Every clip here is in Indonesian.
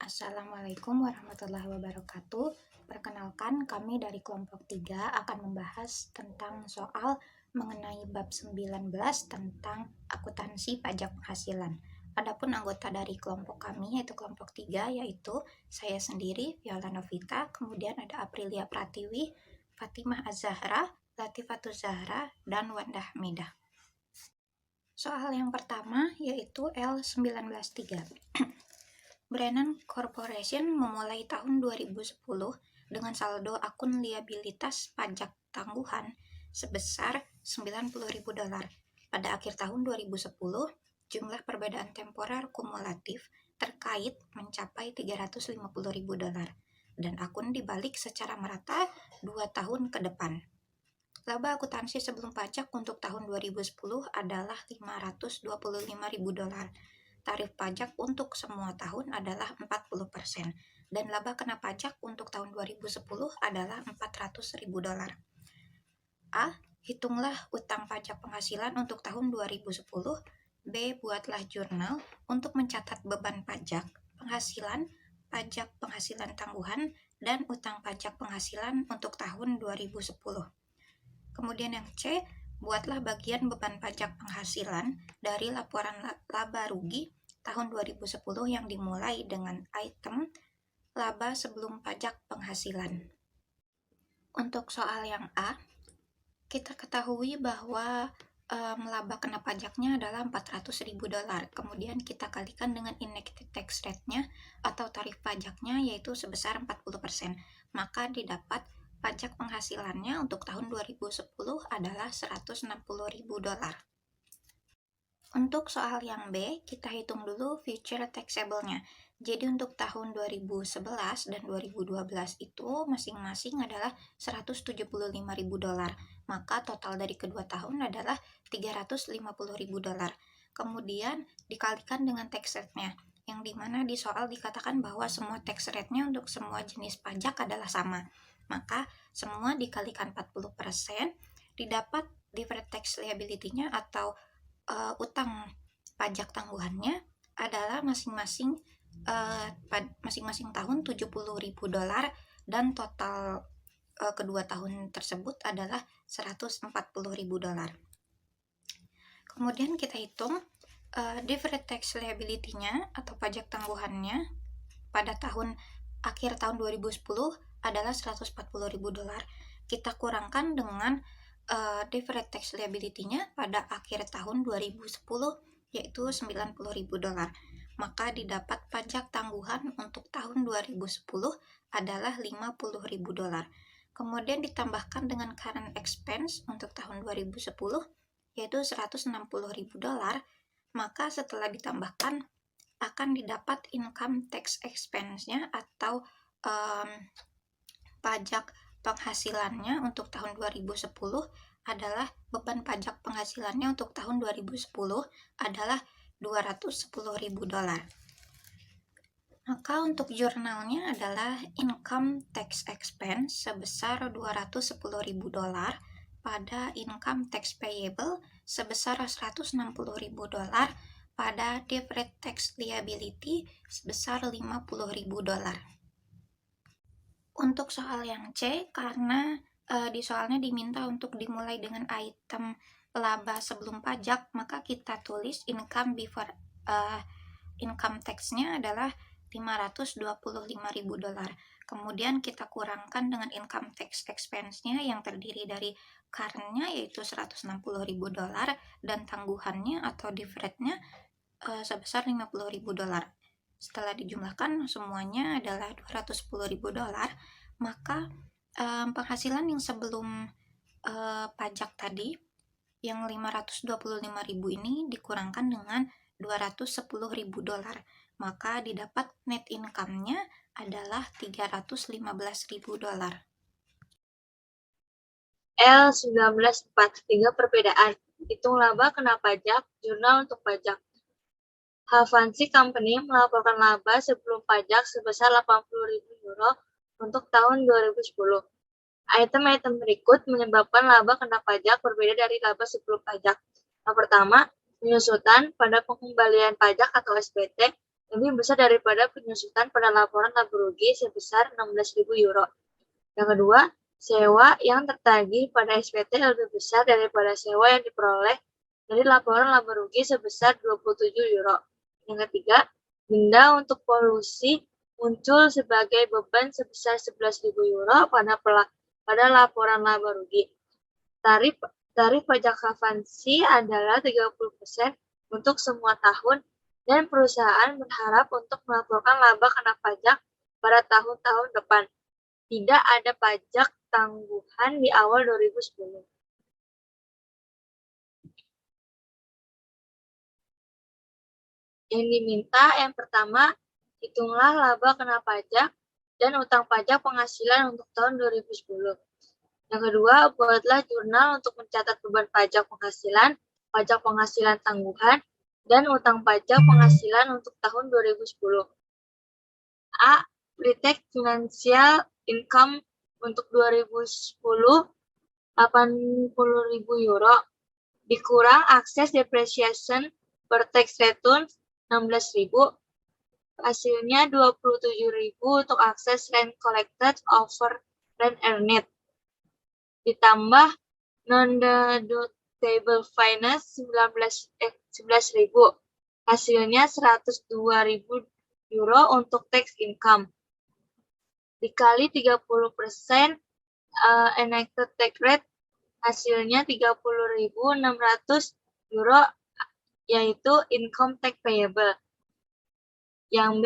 Assalamualaikum warahmatullahi wabarakatuh. Perkenalkan, kami dari kelompok 3 akan membahas tentang soal mengenai bab 19 tentang akuntansi pajak penghasilan. Adapun anggota dari kelompok kami yaitu kelompok 3 yaitu saya sendiri, Viola Novita, kemudian ada Aprilia Pratiwi, Fatimah Az-Zahra, Latifatul Zahra, dan Wanda Hamidah. Soal yang pertama yaitu L193. Brennan Corporation memulai tahun 2010 dengan saldo akun liabilitas pajak tangguhan sebesar $90.000. Pada akhir tahun 2010, jumlah perbedaan temporer kumulatif terkait mencapai $350.000 dan akun dibalik secara merata 2 tahun ke depan. Laba akuntansi sebelum pajak untuk tahun 2010 adalah $525.000. Tarif pajak untuk semua tahun adalah 40% dan laba kena pajak untuk tahun 2010 adalah $400.000. A. Hitunglah utang pajak penghasilan untuk tahun 2010. B. Buatlah jurnal untuk mencatat beban pajak, penghasilan, pajak penghasilan tangguhan, dan utang pajak penghasilan untuk tahun 2010. Kemudian yang C, buatlah bagian beban pajak penghasilan dari laporan laba rugi tahun 2010 yang dimulai dengan item laba sebelum pajak penghasilan. Untuk soal yang A, kita ketahui bahwa laba kena pajaknya adalah $400.000. Kemudian kita kalikan dengan enacted tax rate-nya atau tarif pajaknya yaitu sebesar 40%. Maka didapat pajak penghasilannya untuk tahun 2010 adalah $160.000. Untuk soal yang B, kita hitung dulu future taxable-nya. Jadi untuk tahun 2011 dan 2012 itu masing-masing adalah $175.000. Maka total dari kedua tahun adalah $350.000. Kemudian dikalikan dengan tax rate-nya, yang dimana di soal dikatakan bahwa semua tax rate-nya untuk semua jenis pajak adalah sama. Maka semua dikalikan 40%, didapat deferred tax liability-nya atau utang pajak tangguhannya adalah masing-masing tahun $70.000 dan total kedua tahun tersebut adalah $140.000. Kemudian kita hitung deferred tax liability-nya atau pajak tangguhannya pada akhir tahun 2010 adalah $140.000. Kita kurangkan dengan deferred tax liability-nya pada akhir tahun 2010 yaitu $90.000. Maka didapat pajak tangguhan untuk tahun 2010 adalah $50.000. Kemudian ditambahkan dengan current expense untuk tahun 2010 yaitu $160.000. Maka setelah ditambahkan akan didapat income tax expense-nya atau pajak penghasilannya untuk tahun 2010 adalah beban pajak penghasilannya untuk tahun 2010 adalah $210.000. Maka untuk jurnalnya adalah income tax expense sebesar $210.000 pada income tax payable sebesar $160.000 pada deferred tax liability sebesar $50.000. Untuk soal yang C, karena di soalnya diminta untuk dimulai dengan item laba sebelum pajak, maka kita tulis income before income tax-nya adalah $525.000. Kemudian kita kurangkan dengan income tax expense-nya yang terdiri dari current-nya yaitu $160.000 dan tangguhannya atau deferred-nya sebesar $50.000. Setelah dijumlahkan semuanya adalah $210.000, maka penghasilan yang sebelum pajak tadi yang $525.000 ini dikurangkan dengan $210.000, maka didapat net income-nya adalah $315.000. L1943 perbedaan. Hitung laba kena pajak, jurnal untuk pajak. Havansi Company melaporkan laba sebelum pajak sebesar €80.000 untuk tahun 2010. Item-item berikut menyebabkan laba kena pajak berbeda dari laba sebelum pajak. Yang pertama, penyusutan pada pengembalian pajak atau SPT lebih besar daripada penyusutan pada laporan laba rugi sebesar 16.000 euro. Yang kedua, sewa yang tertagih pada SPT lebih besar daripada sewa yang diperoleh dari laporan laba rugi sebesar 27 euro. Yang ketiga, denda untuk polusi muncul sebagai beban sebesar 11.000 euro pada laporan laba rugi. Tarif pajak Avansi adalah 30% untuk semua tahun dan perusahaan berharap untuk melaporkan laba kena pajak pada tahun-tahun depan. Tidak ada pajak tangguhan di awal 2010. Yang diminta yang pertama, hitunglah laba kena pajak dan utang pajak penghasilan untuk tahun 2010. Yang kedua, buatlah jurnal untuk mencatat beban pajak penghasilan tangguhan, dan utang pajak penghasilan untuk tahun 2010. A. Pre-tax financial income untuk 2010 80.000 euro, dikurang akses depreciation per tax return 16.000, hasilnya 27.000 untuk akses rent collected over rent earned, ditambah non-deductible finance 11.000, hasilnya 102.000 euro untuk tax income, dikali 30% enacted tax rate, hasilnya 30.600 euro, yaitu income tax payable. Yang B,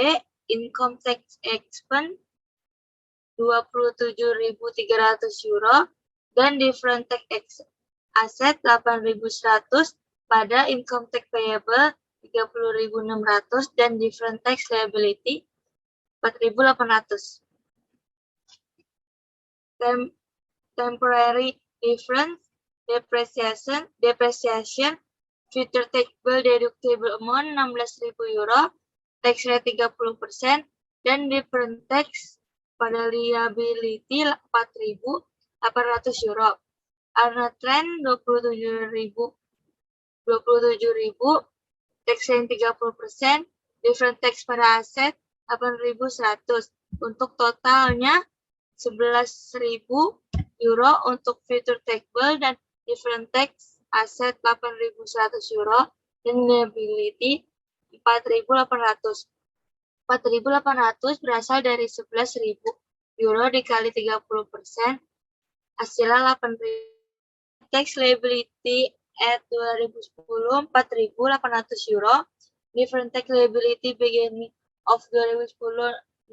income tax expense 27.300 euro dan different tax asset 8.100 pada income tax payable 30.600 dan different tax liability 4.800. Temporary difference depreciation future taxable deductible amount 16.000 euro, tax rate 30%, dan different tax pada liability 4.800 euro. Earned trend 27.000, tax rate 30%, different tax pada aset 8.100. Untuk totalnya 11.000 euro untuk future taxable dan different tax aset 8.100 euro dan liability 4.800. 4.800 berasal dari 11.000 euro dikali 30%, hasilnya 8.000. Tax liability at 2010 4.800 euro, different tax liability beginning of 2010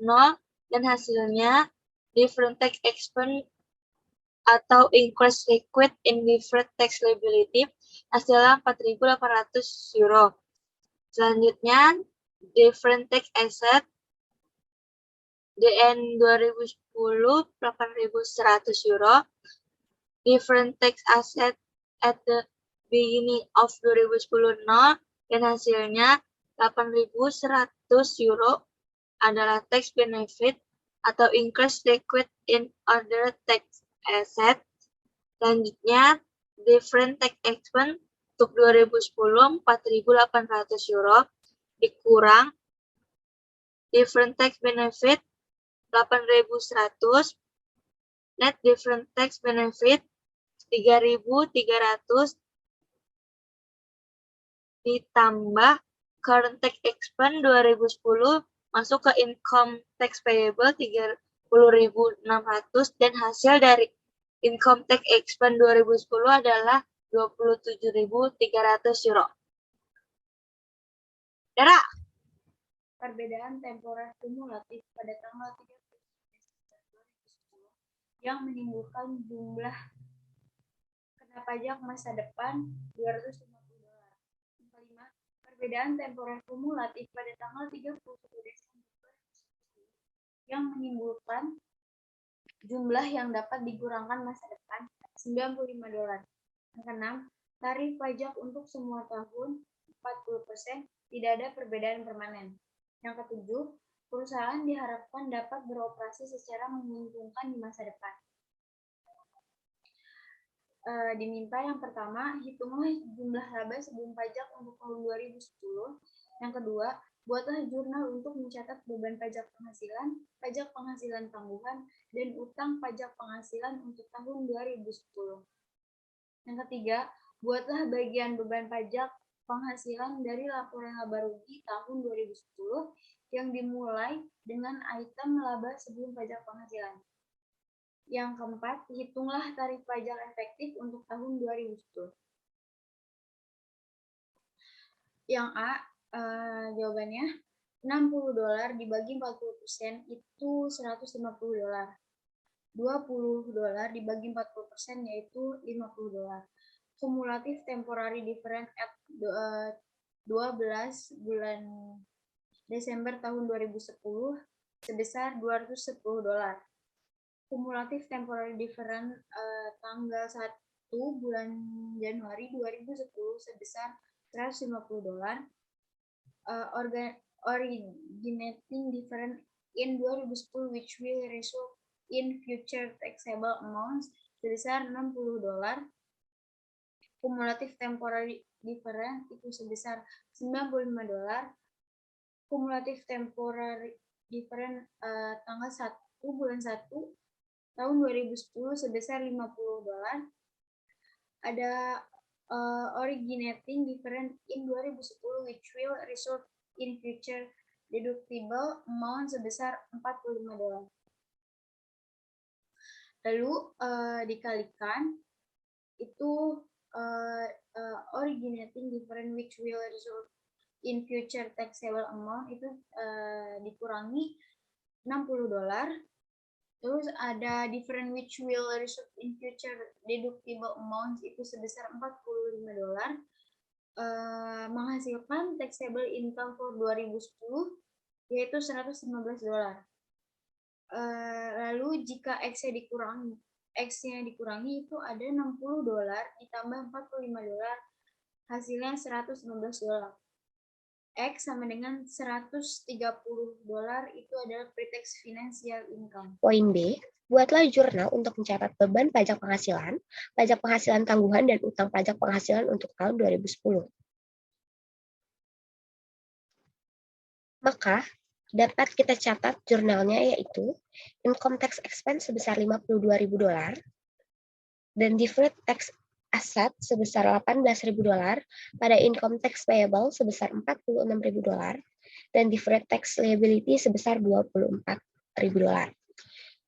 0, dan hasilnya different tax expense atau increase liquid in different tax liability, hasilnya 4.800 euro. Selanjutnya, different tax asset DN 2010 8.100 euro, different tax asset at the beginning of 2010 0, dan hasilnya 8.100 euro adalah tax benefit atau increase liquid in other tax asset. Selanjutnya, different tax expense untuk 2010 4.800 euro, dikurang different tax benefit 8.100, net different tax benefit 3.300, ditambah current tax expense 2010 masuk ke income tax payable 30.600, dan hasil dari income tax expense 2010 adalah 27.300 euro. Dara. Perbedaan temporer kumulatif pada tanggal 30 Desember 2010 yang menimbulkan jumlah kena pajak masa depan 250 dolar. Yang kelima, perbedaan temporer kumulatif pada tanggal 31 Desember 2010 yang menimbulkan jumlah yang dapat dikurangkan masa depan 95 dolar. Yang keenam, tarif pajak untuk semua tahun 40%, tidak ada perbedaan permanen. Yang ketujuh, perusahaan diharapkan dapat beroperasi secara menguntungkan di masa depan. Diminta yang pertama, hitunglah jumlah laba sebelum pajak untuk tahun 2010. Yang kedua, Buatlah jurnal untuk mencatat beban pajak penghasilan tangguhan, dan utang pajak penghasilan untuk tahun 2010. Yang ketiga, buatlah bagian beban pajak penghasilan dari laporan laba rugi tahun 2010 yang dimulai dengan item laba sebelum pajak penghasilan. Yang keempat, hitunglah tarif pajak efektif untuk tahun 2010. Yang A, jawabannya $60 dibagi 40% itu $150. $20 dibagi 40% yaitu $50. Kumulatif temporary difference at 12 bulan Desember tahun 2010 sebesar $210. Kumulatif temporary difference tanggal 1 bulan Januari 2010 sebesar $150. Originating difference in 2010 which will result in future taxable amounts sebesar $60. Kumulatif temporary difference itu sebesar $95. Kumulatif temporary difference tanggal 1 bulan 1 tahun 2010 sebesar $50. Ada originating difference in 2010 which will result in future deductible amount sebesar $45. Lalu dikalikan itu originating difference which will result in future taxable amount itu dikurangi $60. Terus ada different which will result in future deductible amounts itu sebesar $45. Menghasilkan taxable income for 2010 yaitu $115. Lalu jika X-nya dikurangi itu ada $60 ditambah $45, hasilnya $115. X sama dengan $130 itu adalah pre-tax financial income. Poin B, buatlah jurnal untuk mencatat beban pajak penghasilan tangguhan, dan utang pajak penghasilan untuk tahun 2010. Maka, dapat kita catat jurnalnya yaitu income tax expense sebesar $52.000 dan deferred tax asset sebesar $18.000 pada income tax payable sebesar $46.000 dan deferred tax liability sebesar $24.000.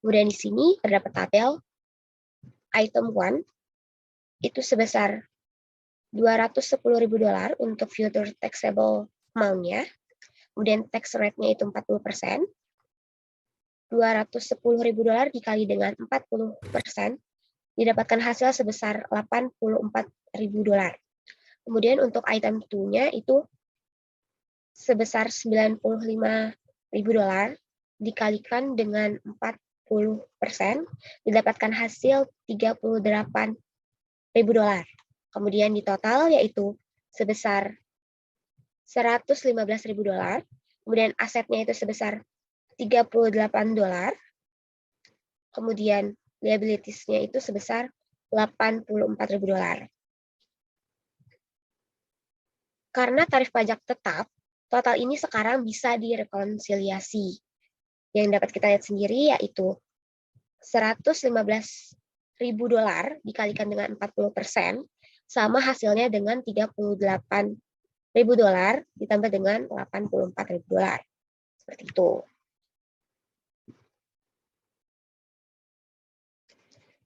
Kemudian di sini terdapat tabel item 1 itu sebesar $210.000 untuk future taxable amount-nya. Kemudian tax rate-nya itu 40%. $210.000 dikali dengan 40% didapatkan hasil sebesar $84.000. Kemudian untuk item 2-nya itu sebesar $95.000 dikalikan dengan 40% didapatkan hasil $38.000. Kemudian di total yaitu sebesar $115.000. Kemudian asetnya itu sebesar $38. Kemudian liabilities-nya itu sebesar $84.000. Karena tarif pajak tetap, total ini sekarang bisa direkonsiliasi. Yang dapat kita lihat sendiri yaitu $115.000 dikalikan dengan 40% sama hasilnya dengan $38.000 ditambah dengan $84.000. Seperti itu.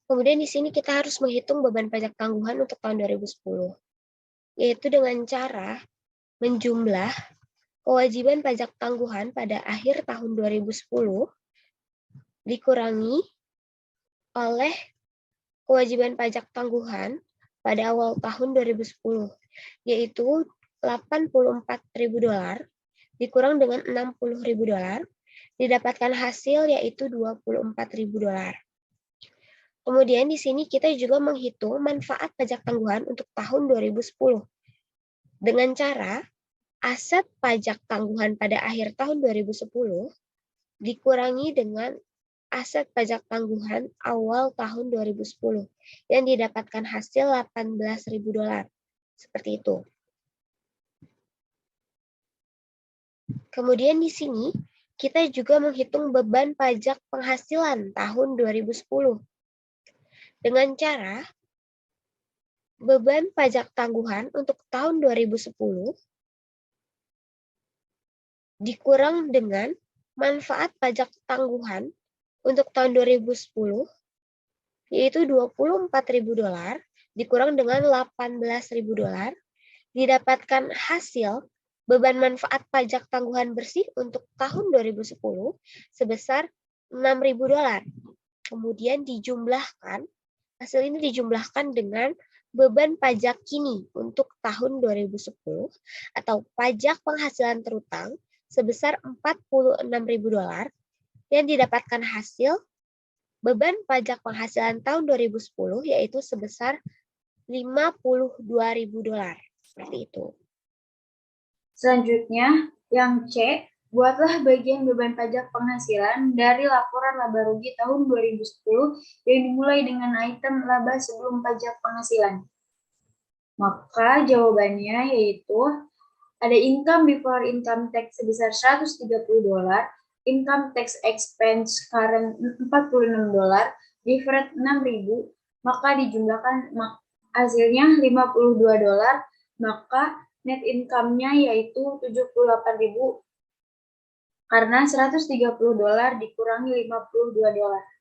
Kemudian di sini kita harus menghitung beban pajak tangguhan untuk tahun 2010, yaitu dengan cara menjumlah kewajiban pajak tangguhan pada akhir tahun 2010 dikurangi oleh kewajiban pajak tangguhan pada awal tahun 2010, yaitu $84.000 dikurang dengan $60.000, didapatkan hasil yaitu $24.000. Kemudian di sini kita juga menghitung manfaat pajak tangguhan untuk tahun 2010 dengan cara aset pajak tangguhan pada akhir tahun 2010 dikurangi dengan aset pajak tangguhan awal tahun 2010 yang didapatkan hasil $18.000. Seperti itu. Kemudian di sini kita juga menghitung beban pajak penghasilan tahun 2010 dengan cara beban pajak tangguhan untuk tahun 2010 dikurang dengan manfaat pajak tangguhan untuk tahun 2010 yaitu $24.000 dikurang dengan $18.000 didapatkan hasil beban manfaat pajak tangguhan bersih untuk tahun 2010 sebesar $6.000. Kemudian dijumlahkan, hasil ini dijumlahkan dengan beban pajak kini untuk tahun 2010 atau pajak penghasilan terutang sebesar $46.000 yang didapatkan hasil beban pajak penghasilan tahun 2010 yaitu sebesar $52.000. Seperti itu. Selanjutnya, yang C, buatlah bagian beban pajak penghasilan dari laporan laba rugi tahun 2010 yang dimulai dengan item laba sebelum pajak penghasilan. Maka jawabannya yaitu ada income before income tax sebesar $130, income tax expense current $46, deferred $6.000, maka dijumlahkan hasilnya $52, maka net income-nya yaitu $78.000 karena $130 dikurangi $52.